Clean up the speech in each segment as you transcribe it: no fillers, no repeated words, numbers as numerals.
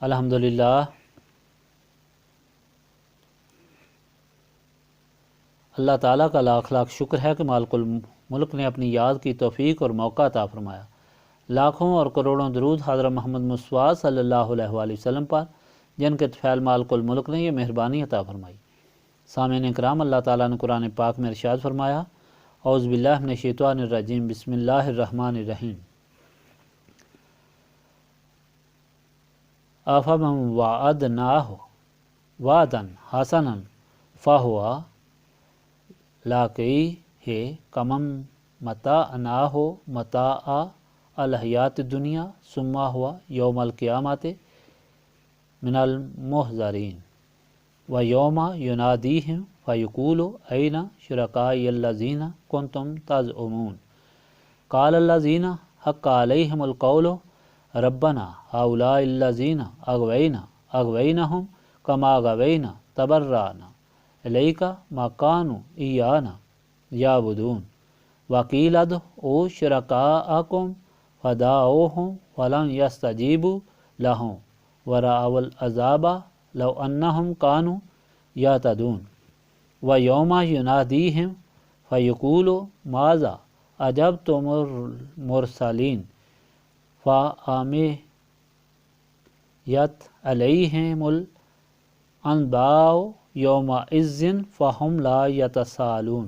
الحمدللہ، اللہ تعالیٰ کا لاکھ لاکھ شکر ہے کہ مالک الملک نے اپنی یاد کی توفیق اور موقع عطا فرمایا۔ لاکھوں اور کروڑوں درود حضرت محمد مصطفیٰ صلی اللہ علیہ وآلہ وسلم پر، جن کے طفیل مالک الملک نے یہ مہربانی عطا فرمائی۔ سامعین کرام، اللہ تعالیٰ نے قرآن پاک میں ارشاد فرمایا، اعوذ باللہ من الشیطان الرجیم، بسم اللہ الرحمن الرحیم۔ افمن وعدناہ وعدا حسنا فہو لاقیہ کمن متعناہ متاع الحیات الدنیا ثم ہوا یوم القیامت من المحضرین ویوم ینادیہم فیقول این شرکائی الذین کنتم تزعمون قال الذین حق علیہم القول ربنا ہؤلاء الذین اغویناہم کما غوینا تبرأنا الیک ما کانوا ایانا یعبدون وقیل ادعوا شرکاءکم فدعوہم فلم یستجیبوا لہم ورأوا العذاب لو انہم کانوا یہتدون ویوم ینادیہم فیقول ماذا اجبتم المرسلین فعمیت علیہم الانباء یومئذ فہم لا یتساءلون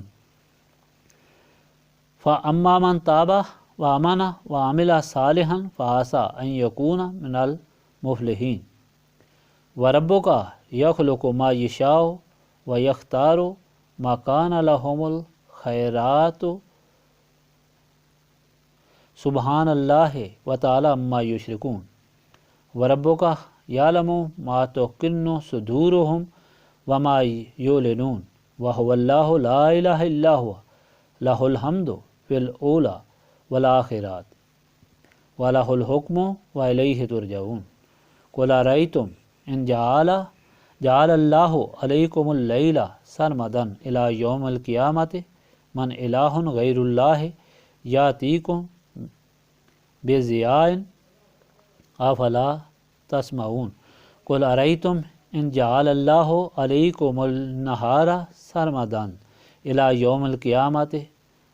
فاما من تاب وآمن وعمل صالحا فعسى ان یکون من المفلحین وربک یخلق ما یشاء ویختار ما کان لہم الخیرات سبحان اللہ وتعالی عما یشرکون وربک یعلم ما تکن صدورہم وما یعلنون وہو اللہ لا الہ الا ہوا لہ الحمد فی الاولی والآخرات ولہ الحکم والیہ ترجعون قل ارأیتم ان جعل اللہ علیکم اللیل سرمدا الی یوم القیامت من الہ غیر اللہ یاتیکم بضیاء افلا تسمعون قل ارأیتم ان جعل اللہ علیکم النہار سرمدا الی یوم القیامت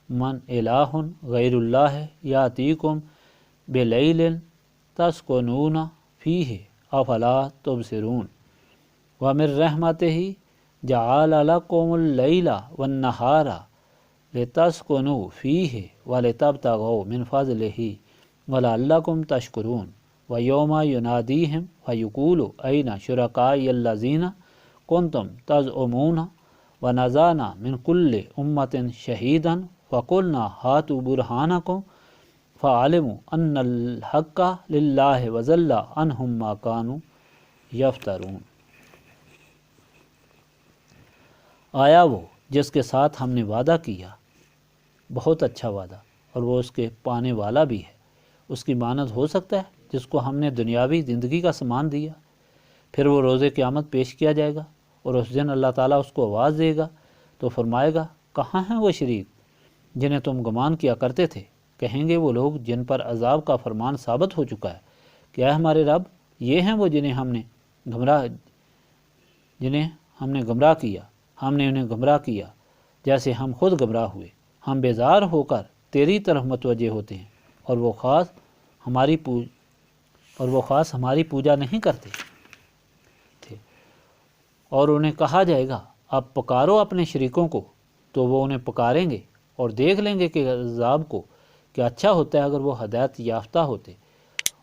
من الہ غیر اللہ یاتیکم بلیل تسکنون فیہ افلا تبصرون ومن رحمتہ جعل لکم اللیل والنہار لتسکنوا فیہ ولتبتغوا من فضلہ ولعلکم تشکرون ویوم ینادیہم فیقول این شرکائی الذین کنتم تزعمون ونزعنا من کل امۃ شہیدا فقلنا ہاتوا برہانکم فعلموا ان الحق للہ وضل عنہم ما کانوا یفترون۔ آیا وہ جس کے ساتھ ہم نے وعدہ کیا، بہت اچھا وعدہ، اور وہ اس کے پانے والا بھی ہے، اس کی مانند ہو سکتا ہے جس کو ہم نے دنیاوی زندگی کا سامان دیا، پھر وہ روز قیامت پیش کیا جائے گا اور اس دن اللہ تعالیٰ اس کو آواز دے گا تو فرمائے گا، کہاں ہیں وہ شریک جنہیں تم گمان کیا کرتے تھے؟ کہیں گے وہ لوگ جن پر عذاب کا فرمان ثابت ہو چکا ہے کہ اے ہمارے رب، یہ ہیں وہ جنہیں ہم نے گمراہ کیا، ہم نے انہیں گمراہ کیا جیسے ہم خود گمراہ ہوئے، ہم بیزار ہو کر تیری طرف متوجہ ہوتے ہیں اور وہ خاص ہماری پوجا نہیں کرتے تھے۔ اور انہیں کہا جائے گا، اب پکارو اپنے شریکوں کو، تو وہ انہیں پکاریں گے اور دیکھ لیں گے کہ عذاب کو کہ اچھا ہوتا ہے اگر وہ ہدایت یافتہ ہوتے۔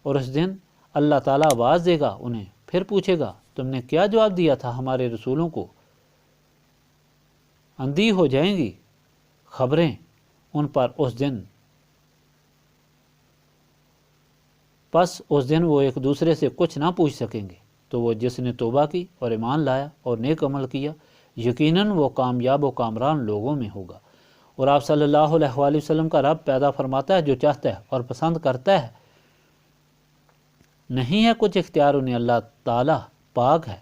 اور اس دن اللہ تعالیٰ آواز دے گا انہیں، پھر پوچھے گا، تم نے کیا جواب دیا تھا ہمارے رسولوں کو؟ اندھی ہو جائیں گی خبریں ان پر اس دن، پس اس دن وہ ایک دوسرے سے کچھ نہ پوچھ سکیں گے۔ تو وہ جس نے توبہ کی اور ایمان لایا اور نیک عمل کیا، یقیناً وہ کامیاب و کامران لوگوں میں ہوگا۔ اور آپ صلی اللہ علیہ وآلہ وسلم کا رب پیدا فرماتا ہے جو چاہتا ہے اور پسند کرتا ہے، نہیں ہے کچھ اختیار انہیں، اللہ تعالیٰ پاک ہے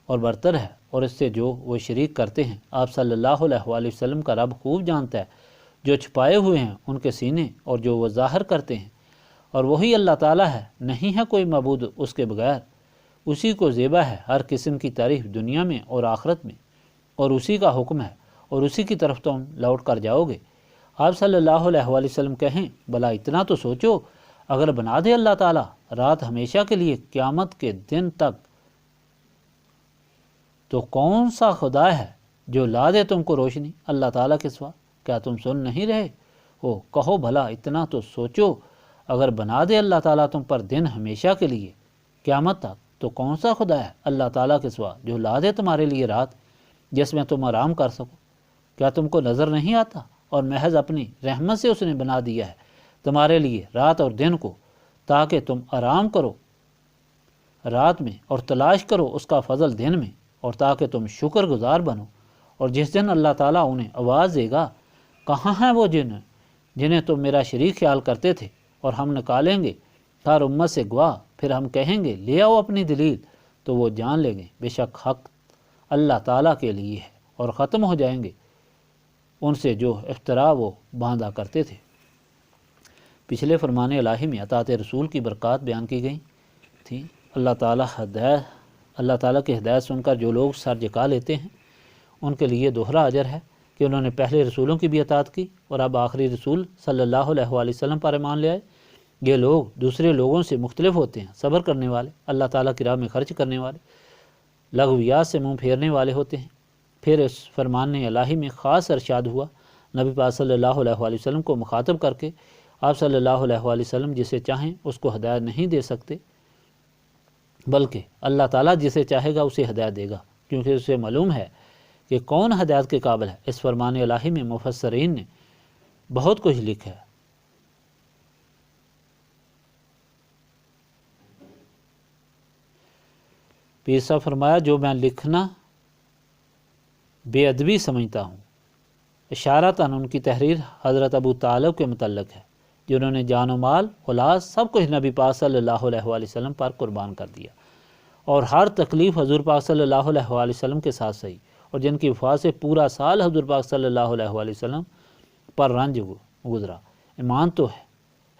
اور برتر ہے اور اس سے جو وہ شریک کرتے ہیں۔ آپ صلی اللہ علیہ وآلہ وسلم کا رب خوب جانتا ہے جو چھپائے ہوئے ہیں ان کے سینے اور جو وہ ظاہر کرتے ہیں، اور وہی اللہ تعالیٰ ہے، نہیں ہے کوئی معبود اس کے بغیر۔ اسی کو زیبا ہے ہر قسم کی تعریف دنیا میں اور آخرت میں، اور اسی کا حکم ہے اور اسی کی طرف تم لوٹ کر جاؤ گے۔ آپ صلی اللہ علیہ وآلہ وسلم کہیں بھلا اتنا تو سوچو، اگر بنا دے اللہ تعالیٰ رات ہمیشہ کے لیے قیامت کے دن تک، تو کون سا خدا ہے جو لا دے تم کو روشنی اللہ تعالیٰ کے سوا؟ کیا تم سن نہیں رہے ہو؟ کہو بھلا اتنا تو سوچو، اگر بنا دے اللہ تعالیٰ تم پر دن ہمیشہ کے لیے قیامت تک، تو کون سا خدا ہے اللہ تعالیٰ کے سوا جو لا دے تمہارے لیے رات جس میں تم آرام کر سکو؟ کیا تم کو نظر نہیں آتا؟ اور محض اپنی رحمت سے اس نے بنا دیا ہے تمہارے لیے رات اور دن کو، تاکہ تم آرام کرو رات میں اور تلاش کرو اس کا فضل دن میں، اور تاکہ تم شکر گزار بنو۔ اور جس دن اللہ تعالیٰ انہیں آواز دے گا، کہاں ہیں وہ جنہیں تم میرا شریک خیال کرتے تھے، اور ہم نکالیں گے ہر امت سے گواہ، پھر ہم کہیں گے لے آؤ اپنی دلیل، تو وہ جان لیں گے بے شک حق اللہ تعالیٰ کے لیے ہے، اور ختم ہو جائیں گے ان سے جو اختراع وہ باندھا کرتے تھے۔ پچھلے فرمان الہی میں اطاعت رسول کی برکات بیان کی گئی تھی۔ اللہ تعالیٰ کی ہدایت سن کر جو لوگ سر جھکا لیتے ہیں ان کے لیے دوہرا اجر ہے کہ انہوں نے پہلے رسولوں کی بھی اطاعت کی اور اب آخری رسول صلی اللہ علیہ وآلہ وسلم پر ایمان لے آئے۔ یہ لوگ دوسرے لوگوں سے مختلف ہوتے ہیں، صبر کرنے والے، اللہ تعالیٰ کی راہ میں خرچ کرنے والے، لغویات سے منہ پھیرنے والے ہوتے ہیں۔ پھر اس فرمان الہی میں خاص ارشاد ہوا نبی پاک صلی اللہ علیہ وآلہ وسلم کو مخاطب کر کے، آپ صلی اللہ علیہ وآلہ وسلم جسے چاہیں اس کو ہدایت نہیں دے سکتے، بلکہ اللہ تعالیٰ جسے چاہے گا اسے ہدایت دے گا، کیونکہ اسے معلوم ہے کہ کون ہدایت کے قابل ہے۔ اس فرمان الہی میں مفسرین نے بہت کچھ لکھا ہے۔ پیر صاحب فرمایا جو میں لکھنا بے ادبی سمجھتا ہوں، اشارتاً ان کی تحریر حضرت ابو طالب کے متعلق ہے، جنہوں نے جان و مال اولاد سب کچھ نبی پاک صلی اللہ علیہ وآلہ وسلم پر قربان کر دیا، اور ہر تکلیف حضور پاک صلی اللہ علیہ وآلہ وسلم کے ساتھ سہی، اور جن کی وفات سے پورا سال حضور پاک صلی اللہ علیہ وآلہ وسلم پر رنج گزرا۔ ایمان تو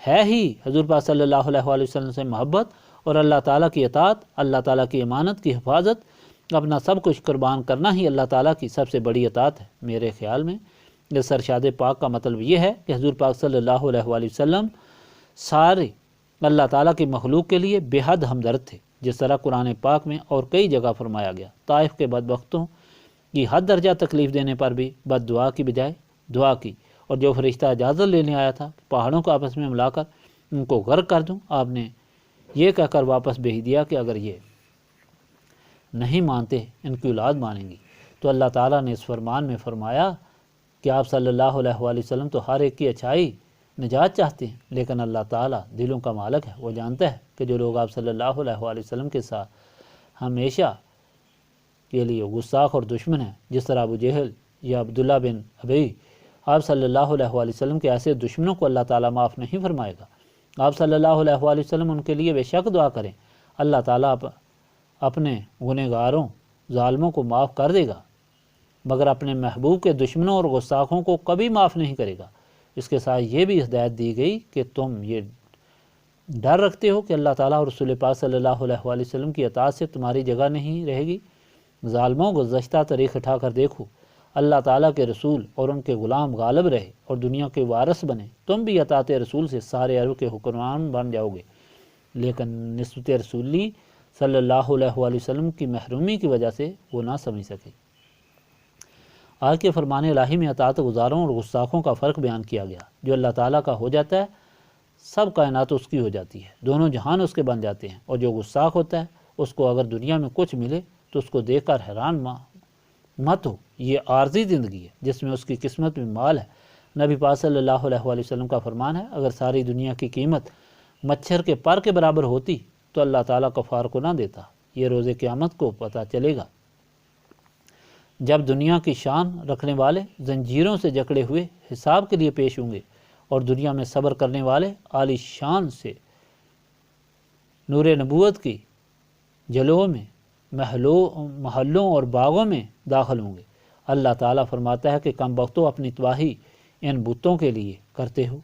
ہے ہی حضور پاک صلی اللہ علیہ وآلہ وسلم سے محبت اور اللہ تعالیٰ کی اطاعت، اللہ تعالیٰ کی امانت کی حفاظت، اپنا سب کچھ قربان کرنا ہی اللہ تعالیٰ کی سب سے بڑی اطاعت ہے۔ میرے خیال میں اس ارشاد پاک کا مطلب یہ ہے کہ حضور پاک صلی اللہ علیہ وآلہ وسلم سارے اللہ تعالیٰ کی مخلوق کے لیے بے حد ہمدرد تھے، جس طرح قرآن پاک میں اور کئی جگہ فرمایا گیا۔ طائف کے بدبختوں کی حد درجہ تکلیف دینے پر بھی بد دعا کی بجائے دعا کی، اور جو فرشتہ اجازت لینے آیا تھا پہاڑوں کو آپس میں ملا کر ان کو غرق کر دوں، آپ نے یہ کہہ کر واپس بھیج دیا کہ اگر یہ نہیں مانتے ان کی اولاد مانیں گی۔ تو اللہ تعالیٰ نے اس فرمان میں فرمایا کہ آپ صلی اللہ علیہ وآلہ وسلم تو ہر ایک کی اچھائی نجات چاہتے ہیں، لیکن اللہ تعالیٰ دلوں کا مالک ہے، وہ جانتا ہے کہ جو لوگ آپ صلی اللہ علیہ وآلہ وسلم کے ساتھ ہمیشہ کے لیے گستاخ اور دشمن ہیں، جس طرح ابو جہل یا عبداللہ بن ابی، آپ صلی اللہ علیہ وآلہ وسلم کے ایسے دشمنوں کو اللہ تعالیٰ معاف نہیں فرمائے گا۔ آپ صلی اللہ علیہ وآلہ وسلم ان کے لیے بے شک دعا کریں، اللہ تعالیٰ اپنے گنہگاروں ظالموں کو معاف کر دے گا، مگر اپنے محبوب کے دشمنوں اور گستاخوں کو کبھی معاف نہیں کرے گا۔ اس کے ساتھ یہ بھی ہدایت دی گئی کہ تم یہ ڈر رکھتے ہو کہ اللہ تعالیٰ اور رسول پاک صلی اللہ علیہ وآلہ وسلم کی اطاعت سے تمہاری جگہ نہیں رہے گی۔ ظالموں گزشتہ تاریخ اٹھا کر دیکھو، اللہ تعالیٰ کے رسول اور ان کے غلام غالب رہے اور دنیا کے وارث بنے، تم بھی اطاعت رسول سے سارے عرب کے حکمران بن جاؤ گے، لیکن نسبت رسولی صلی اللہ علیہ وآلہ وسلم کی محرومی کی وجہ سے وہ نہ سمجھ سکے۔ آج کے فرمان الہی میں اطاعت گزاروں اور گستاخوں کا فرق بیان کیا گیا۔ جو اللہ تعالیٰ کا ہو جاتا ہے سب کائنات اس کی ہو جاتی ہے، دونوں جہان اس کے بن جاتے ہیں، اور جو گستاخ ہوتا ہے اس کو اگر دنیا میں کچھ ملے تو اس کو دیکھ کر حیران مت ہو، یہ عارضی زندگی ہے جس میں اس کی قسمت میں مال ہے۔ نبی پاک صلی اللہ علیہ وآلہ وسلم کا فرمان ہے اگر ساری دنیا کی قیمت مچھر کے پر کے برابر ہوتی تو اللہ تعالیٰ کفار کو نہ دیتا، یہ روز قیامت کو پتہ چلے گا، جب دنیا کی شان رکھنے والے زنجیروں سے جکڑے ہوئے حساب کے لیے پیش ہوں گے، اور دنیا میں صبر کرنے والے عالی شان سے نور نبوت کی جلووں میں محلوں اور باغوں میں داخل ہوں گے۔ اللہ تعالیٰ فرماتا ہے کہ کم بختوں اپنی تباہی ان بتوں کے لیے کرتے ہو۔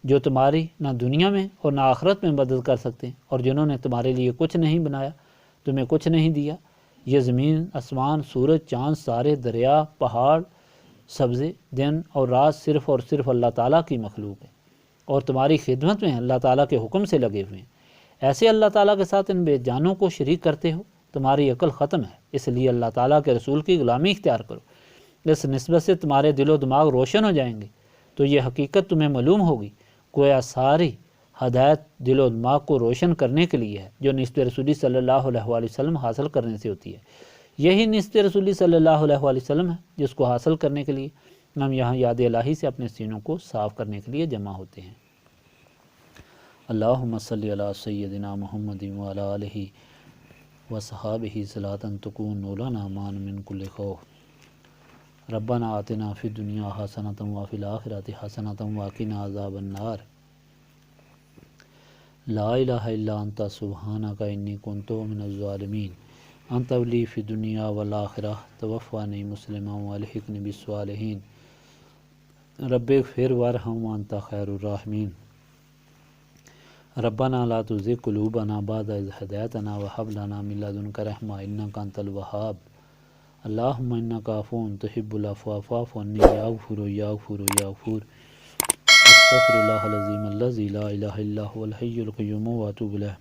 جو تمہاری نہ دنیا میں اور نہ آخرت میں مدد کر سکتے ہیں، اور جنہوں نے تمہارے لیے کچھ نہیں بنایا، تمہیں کچھ نہیں دیا۔ یہ زمین، آسمان، سورج، چاند، سارے دریا، پہاڑ، سبزے، دن اور رات صرف اور صرف اللہ تعالیٰ کی مخلوق ہے، اور تمہاری خدمت میں اللہ تعالیٰ کے حکم سے لگے ہوئے ہیں۔ ایسے اللہ تعالیٰ کے ساتھ ان بے جانوں کو شریک کرتے ہو، تمہاری عقل ختم ہے، اس لیے اللہ تعالیٰ کے رسول کی غلامی اختیار کرو۔ اس نسبت سے تمہارے دل و دماغ روشن ہو جائیں گے، تو یہ حقیقت تمہیں معلوم ہوگی، گویا ساری ہدایت دل و دماغ کو روشن کرنے کے لیے ہے، جو نسبت رسولی صلی اللہ علیہ وآلہ وسلم حاصل کرنے سے ہوتی ہے۔ یہی نسبت رسولی صلی اللہ علیہ وآلہ وسلم ہے جس کو حاصل کرنے کے لیے ہم یہاں یاد الہی سے اپنے سینوں کو صاف کرنے کے لیے جمع ہوتے ہیں۔ اللہم صلی علی سیدنا محمد وعلی آلہ وصحابہ صلاۃ تکون لنا امان من کل خوف۔ ربنا آتنا فی الدنیا حسنۃ وفی الآخرۃ حسنۃ وقنا عذاب النار۔ لا الہ الا انت سبحانک انی کنت من الظالمین۔ انت ولی فی الدنیا والآخرہ توفانی مسلما والحقنی بالصالحین۔ رب اغفر وارحم وانت خیر الراحمین۔ ربنا لا تزغ قلوبنا بعد اذ ہدیتنا وہب لنا من لدنک رحمۃ انک انت الوہاب۔ اللہم انک عفو تحب العفو فاعف عنی یا غفور یا غفور یا غفور۔ استغفر اللہ العظیم الذی لا الہ الا هو الحی القیوم واتوب الیہ۔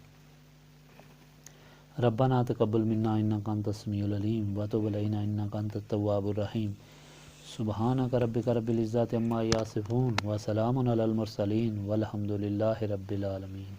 ربنا تقبل منا انک انت السمیع العلیم وتب علینا انک انت التواب الرحیم۔ سبحانک ربک رب العزۃ عما یصفون وسلام علی المرسلین والحمد للہ رب العالمین۔